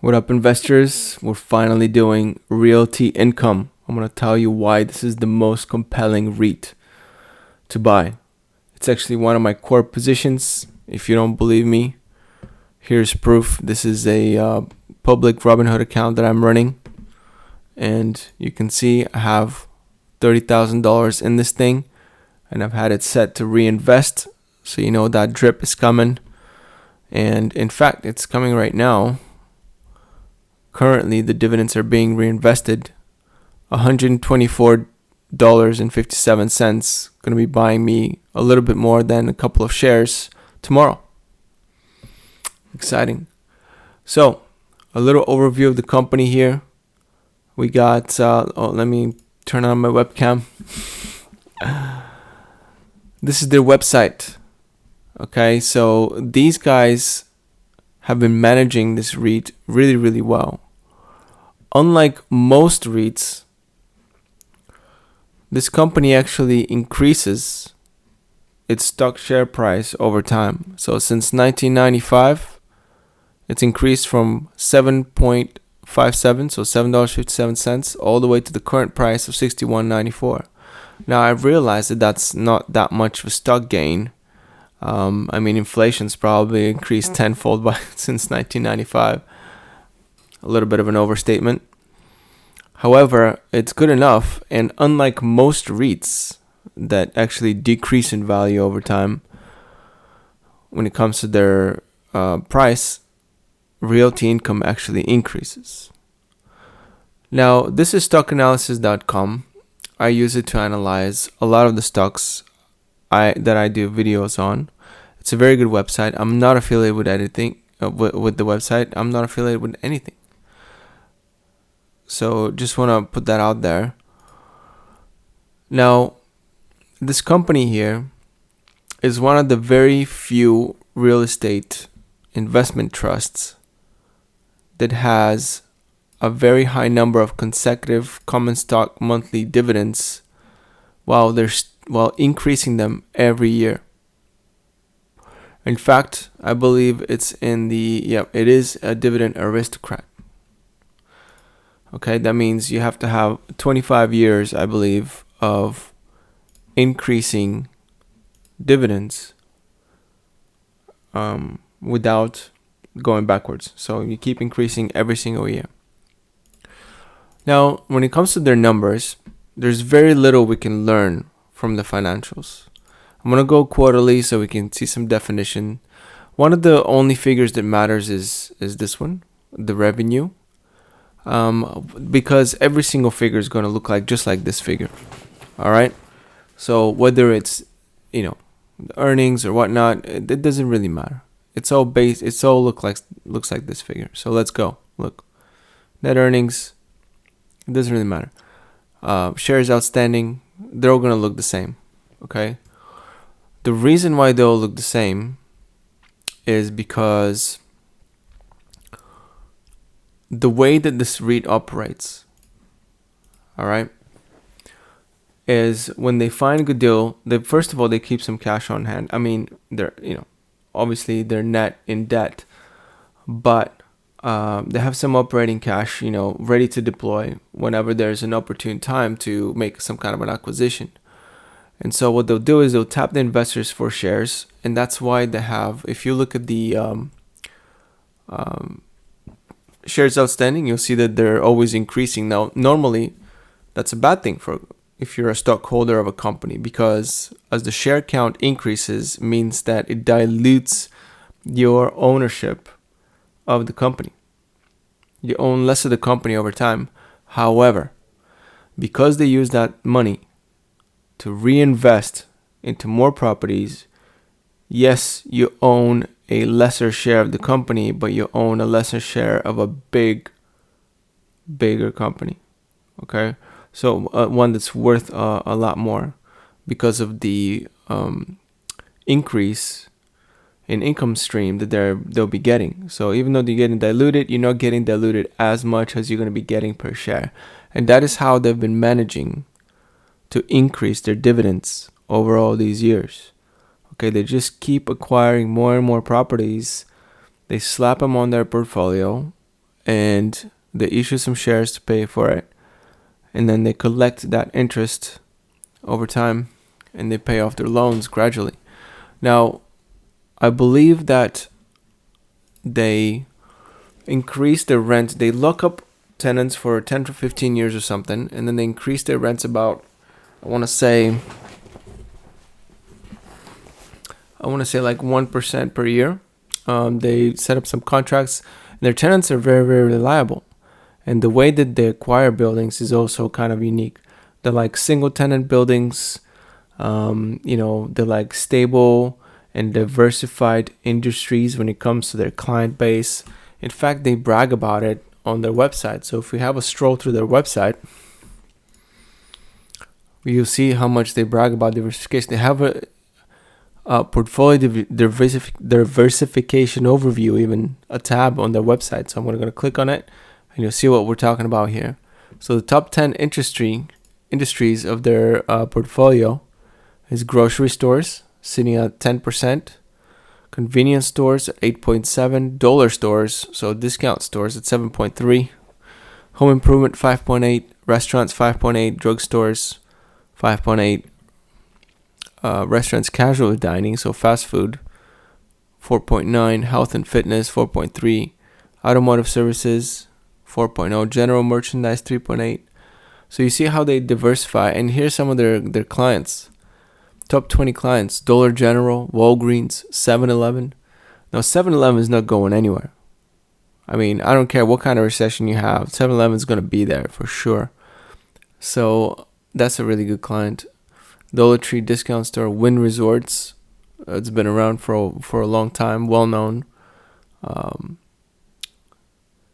What up, investors? We're finally doing Realty Income. I'm going to tell you why this is the most compelling REIT to buy. It's actually one of my core positions. If you don't believe me, here's proof. This is a public Robinhood account that I'm running. And you can see I have $30,000 in this thing. And I've had it set to reinvest. So you know that drip is coming. And in fact, it's coming right now. Currently, the dividends are being reinvested. $124.57 going to be buying me a little bit more than a couple of shares tomorrow. Exciting. So, a little overview of the company here. We got, let me turn on my webcam. This is their website. Okay, so these guys have been managing this REIT really, really well. Unlike most REITs, this company actually increases its stock share price over time. So since 1995, it's increased from 7.57, so $7.57, all the way to the current price of $61.94. Now, I've realized that that's not that much of a stock gain. Inflation's probably increased tenfold since 1995. A little bit of an overstatement. However, it's good enough, and unlike most REITs that actually decrease in value over time, when it comes to their price, Realty Income actually increases. Now, this is stockanalysis.com. I use it to analyze a lot of the stocks that I do videos on. It's a very good website. I'm not affiliated with anything with the website. I'm not affiliated with anything. So just want to put that out there. Now, this company here is one of the very few real estate investment trusts that has a very high number of consecutive common stock monthly dividends while increasing them every year. In fact, I believe it is a dividend aristocrat. Okay, that means you have to have 25 years, I believe, of increasing dividends without going backwards. So you keep increasing every single year. Now, when it comes to their numbers, there's very little we can learn from the financials. I'm going to go quarterly so we can see some definition. One of the only figures that matters is this one, the revenue. Because every single figure is going to look just like this figure. All right. So whether it's, the earnings or whatnot, it doesn't really matter. It's all looks like this figure. So let's go. Look, net earnings. It doesn't really matter. Shares outstanding. They're all going to look the same. Okay. The reason why they all look the same is because the way that this REIT operates, all right, is when they find a good deal, first of all, they keep some cash on hand. They're, obviously they're net in debt, but they have some operating cash, ready to deploy whenever there's an opportune time to make some kind of an acquisition. And so what they'll do is they'll tap the investors for shares, and that's why they have, if you look at the shares outstanding, you'll see that they're always increasing. Now, normally, that's a bad thing if you're a stockholder of a company, because as the share count increases, means that it dilutes your ownership of the company. You own less of the company over time. However, because they use that money to reinvest into more properties, yes, you own a lesser share of the company, but you own a lesser share of a bigger company. Okay, so one that's worth a lot more because of the increase in income stream that they'll be getting. So even though they're getting diluted, you're not getting diluted as much as you're going to be getting per share, and that is how they've been managing to increase their dividends over all these years. Okay, they just keep acquiring more and more properties. They slap them on their portfolio, and they issue some shares to pay for it, and then they collect that interest over time, and they pay off their loans gradually. Now, I believe that they increase their rent. They lock up tenants for 10 to 15 years or something, and then they increase their rents about, I want to say like 1% per year. They set up some contracts. Their tenants are very, very reliable. And the way that they acquire buildings is also kind of unique. They're like single tenant buildings. They're like stable and diversified industries when it comes to their client base. In fact, they brag about it on their website. So if we have a stroll through their website, you'll see how much they brag about diversification. They have a portfolio diversification overview, even a tab on their website. So I'm going to click on it, and you'll see what we're talking about here. So the top 10 industries of their portfolio is grocery stores, sitting at 10%, convenience stores at 8.7%, dollar stores, so discount stores, at 7.3%, home improvement 5.8%, restaurants 5.8%, drugstores 5.8%, restaurants casual dining, so fast food 4.9%, health and fitness 4.3%, automotive services 4.0%, general merchandise 3.8%. So you see how they diversify, and here's some of their clients. Top 20 clients: Dollar General, Walgreens, 7-Eleven. Now 7-Eleven is not going anywhere. I mean, I don't care what kind of recession you have, 7-Eleven is going to be there for sure. So that's a really good client. Dollar Tree discount store, Wynn Resorts. It's been around for a long time, well known.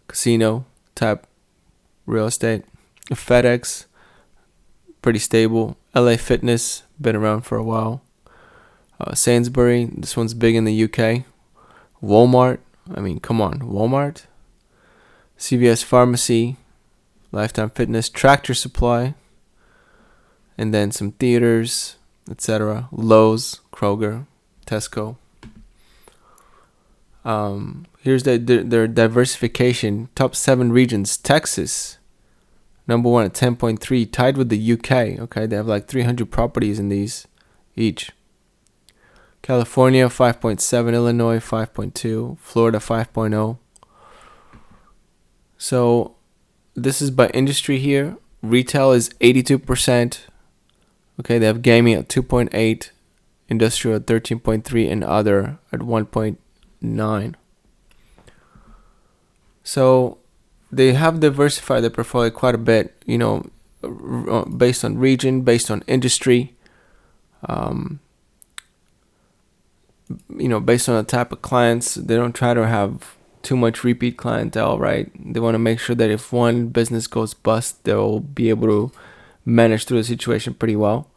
Casino type real estate. FedEx, pretty stable. LA Fitness, been around for a while. Sainsbury, this one's big in the UK. Walmart, I mean, come on, Walmart. CVS Pharmacy, Lifetime Fitness, Tractor Supply, and then some theaters, etc. Lowe's, Kroger, Tesco. Here's their diversification. Top 7 regions. Texas, number 1 at 10.3, tied with the UK. Okay, they have like 300 properties in these each. California 5.7, Illinois 5.2, Florida 5.0. So this is by industry here. Retail is 82%. Okay, they have gaming at 2.8, industrial at 13.3, and other at 1.9. So they have diversified their portfolio quite a bit, based on region, based on industry, based on the type of clients. They don't try to have too much repeat clientele, right? They want to make sure that if one business goes bust, they'll be able to manage through the situation pretty well.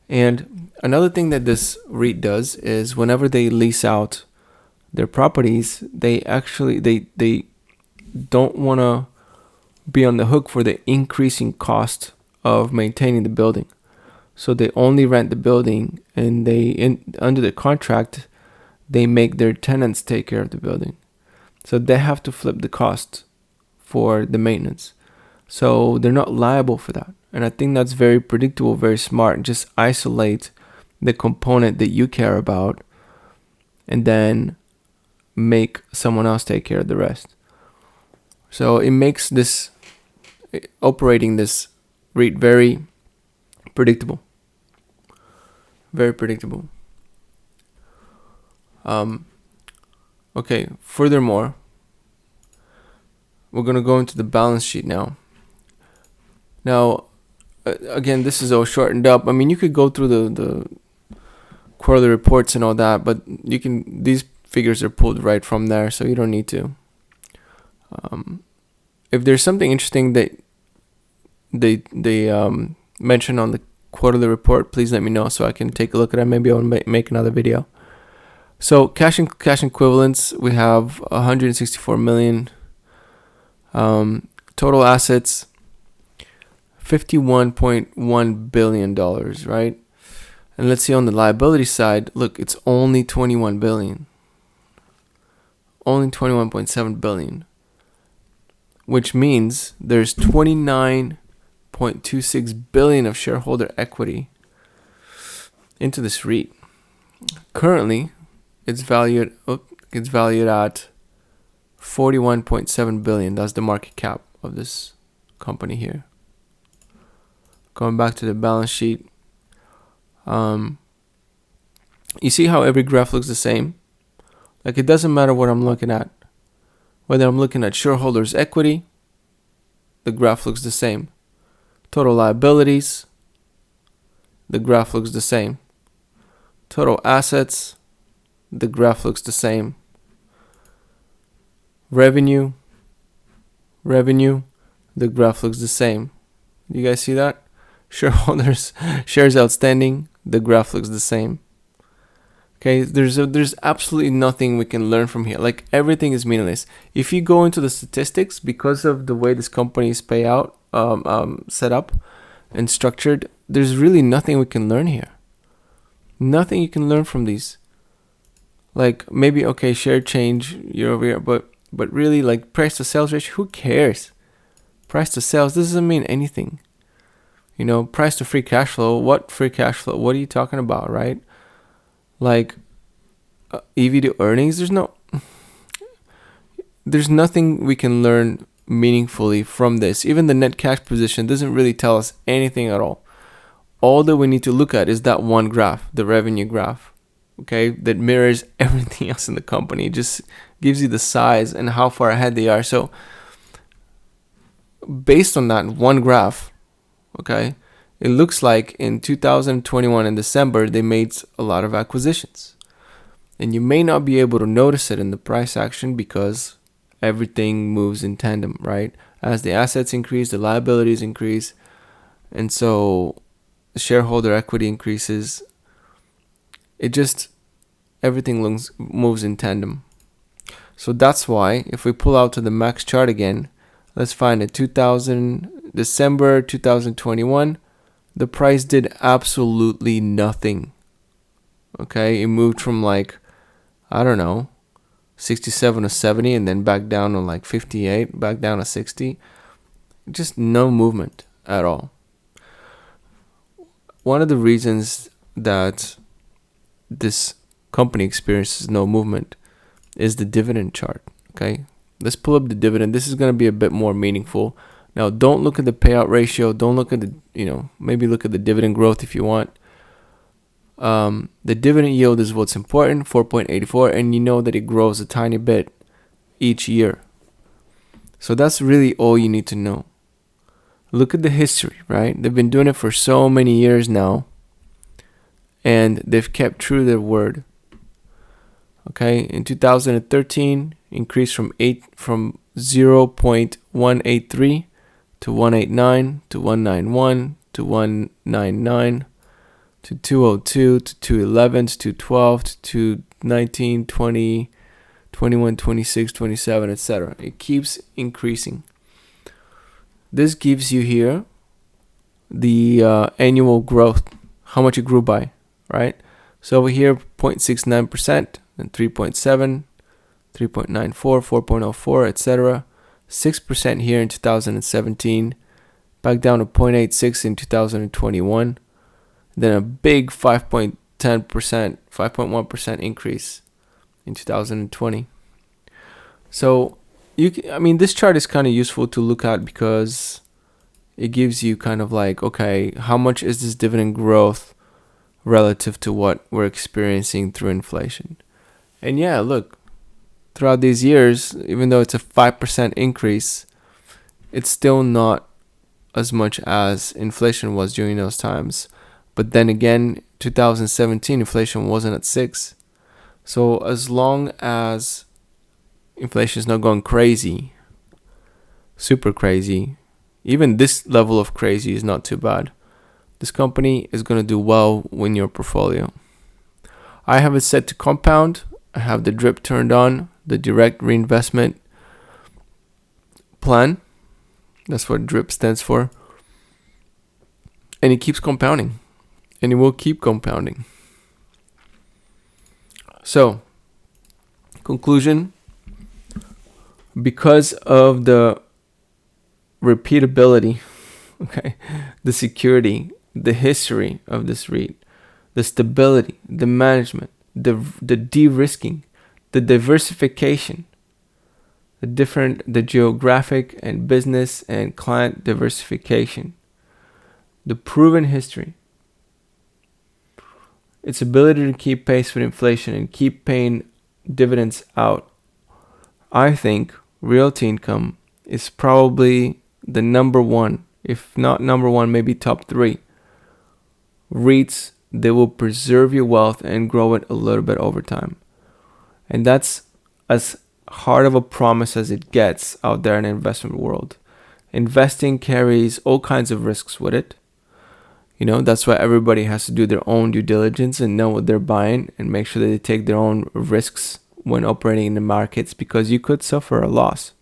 And another thing that this REIT does is whenever they lease out their properties, they don't want to be on the hook for the increasing cost of maintaining the building. So they only rent the building, and under the contract, they make their tenants take care of the building. So they have to flip the cost for the maintenance. So they're not liable for that. And I think that's very predictable, very smart. Just isolate the component that you care about and then make someone else take care of the rest. So it makes operating this REIT very predictable. Very predictable. Okay, furthermore, we're going to go into the balance sheet now. Now, again, this is all shortened up. I mean, you could go through the quarterly reports and all that, but these figures are pulled right from there, so you don't need to. If there's something interesting that they mention on the quarterly report, please let me know so I can take a look at it. Maybe I'll make another video. So cash equivalents, we have 164 million. Total assets, $51.1 billion, right? And let's see on the liability side, look, it's only 21 billion. Only 21.7 billion. which means there's 29.26 billion of shareholder equity into this REIT. Currently, it's valued at 41.7 billion. That's the market cap of this company here. Going back to the balance sheet, you see how every graph looks the same? Like, it doesn't matter what I'm looking at. Whether I'm looking at shareholders' equity, the graph looks the same. Total liabilities, the graph looks the same. Total assets, the graph looks the same. Revenue, the graph looks the same. You guys see that? Shareholders, shares outstanding, the graph looks the same. Okay, there's absolutely nothing we can learn from here. Like, everything is meaningless. If you go into the statistics, because of the way this company is set up and structured, there's really nothing we can learn here. Nothing you can learn from these. Like, maybe, okay, share change year over year, but really, like, price to sales ratio, who cares? Price to sales doesn't mean anything. You know, price to free cash flow, what free cash flow? What are you talking about, right? Like, EV to earnings, there's nothing we can learn meaningfully from this. Even the net cash position doesn't really tell us anything at all. All that we need to look at is that one graph, the revenue graph, okay, that mirrors everything else in the company. It just gives you the size and how far ahead they are. So based on that one graph, okay, it looks like in 2021 in December, they made a lot of acquisitions. And you may not be able to notice it in the price action because everything moves in tandem, right? As the assets increase, the liabilities increase. And so the shareholder equity increases. Everything moves in tandem. So that's why if we pull out to the max chart again, let's find it. December 2021, the price did absolutely nothing. Okay, it moved from like, I don't know, 67 to 70 and then back down to like 58, back down to 60. Just no movement at all. One of the reasons that this company experiences no movement is the dividend chart. Okay, let's pull up the dividend. This is going to be a bit more meaningful. Now, don't look at the payout ratio. Don't look at maybe look at the dividend growth if you want. The dividend yield is what's important, 4.84, and you know that it grows a tiny bit each year. So that's really all you need to know. Look at the history, right? They've been doing it for so many years now, and they've kept true to their word. Okay, in 2013, increased from 0.183 to 189 to 191 to 199 to 202 to 211 to 212 to 219, 20, 21, 26, 27, etc. It keeps increasing. This gives you here the annual growth, how much it grew by, right? So over here, 0.69%, then 3.7, 3.94, 4.04, etc. 6% here in 2017, back down to 0.86 in 2021, then a big 5.10%, 5.1% increase in 2020. So this chart is kind of useful to look at because it gives you kind of like, okay, how much is this dividend growth relative to what we're experiencing through inflation? And yeah, look, throughout these years, even though it's a 5% increase, it's still not as much as inflation was during those times. But then again, 2017, inflation wasn't at 6. So as long as inflation is not going crazy, super crazy, even this level of crazy is not too bad. This company is going to do well in your portfolio. I have it set to compound. I have the DRIP turned on, the direct reinvestment plan. That's what DRIP stands for. And it keeps compounding. And it will keep compounding. So, conclusion. Because of the repeatability, okay, the security, the history of this REIT, the stability, the management, the de-risking, the diversification, the geographic and business and client diversification, the proven history, its ability to keep pace with inflation and keep paying dividends out. I think Realty Income is probably the number one, if not number one, maybe top three REITs that will preserve your wealth and grow it a little bit over time. And that's as hard of a promise as it gets out there in the investment world. Investing carries all kinds of risks with it. That's why everybody has to do their own due diligence and know what they're buying and make sure that they take their own risks when operating in the markets, because you could suffer a loss.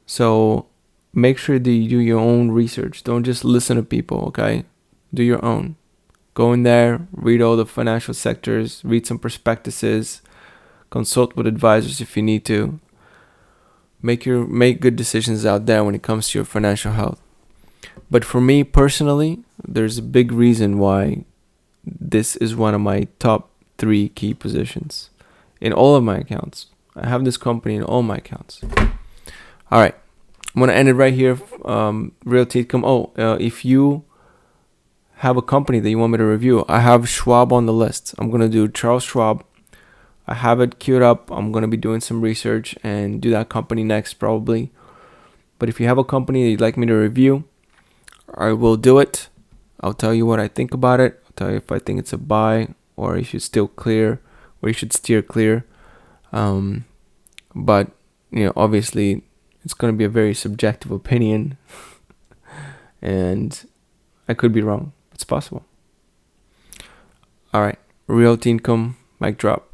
So make sure that you do your own research. Don't just listen to people, okay? Do your own. Go in there, read all the financial sectors, read some prospectuses, consult with advisors if you need to. Make good decisions out there when it comes to your financial health. But for me personally, there's a big reason why this is one of my top 3 key positions in all of my accounts. I have this company in all my accounts. All right, I'm gonna end it right here. Realty Income. If you have a company that you want me to review, I have Schwab on the list. I'm gonna do Charles Schwab. I have it queued up. I'm gonna be doing some research and do that company next probably. But if you have a company that you'd like me to review, I will do it. I'll tell you what I think about it. I'll tell you if I think it's a buy or you should steer clear. But obviously it's going to be a very subjective opinion and I could be wrong. It's possible. All right. Realty Income, mic drop.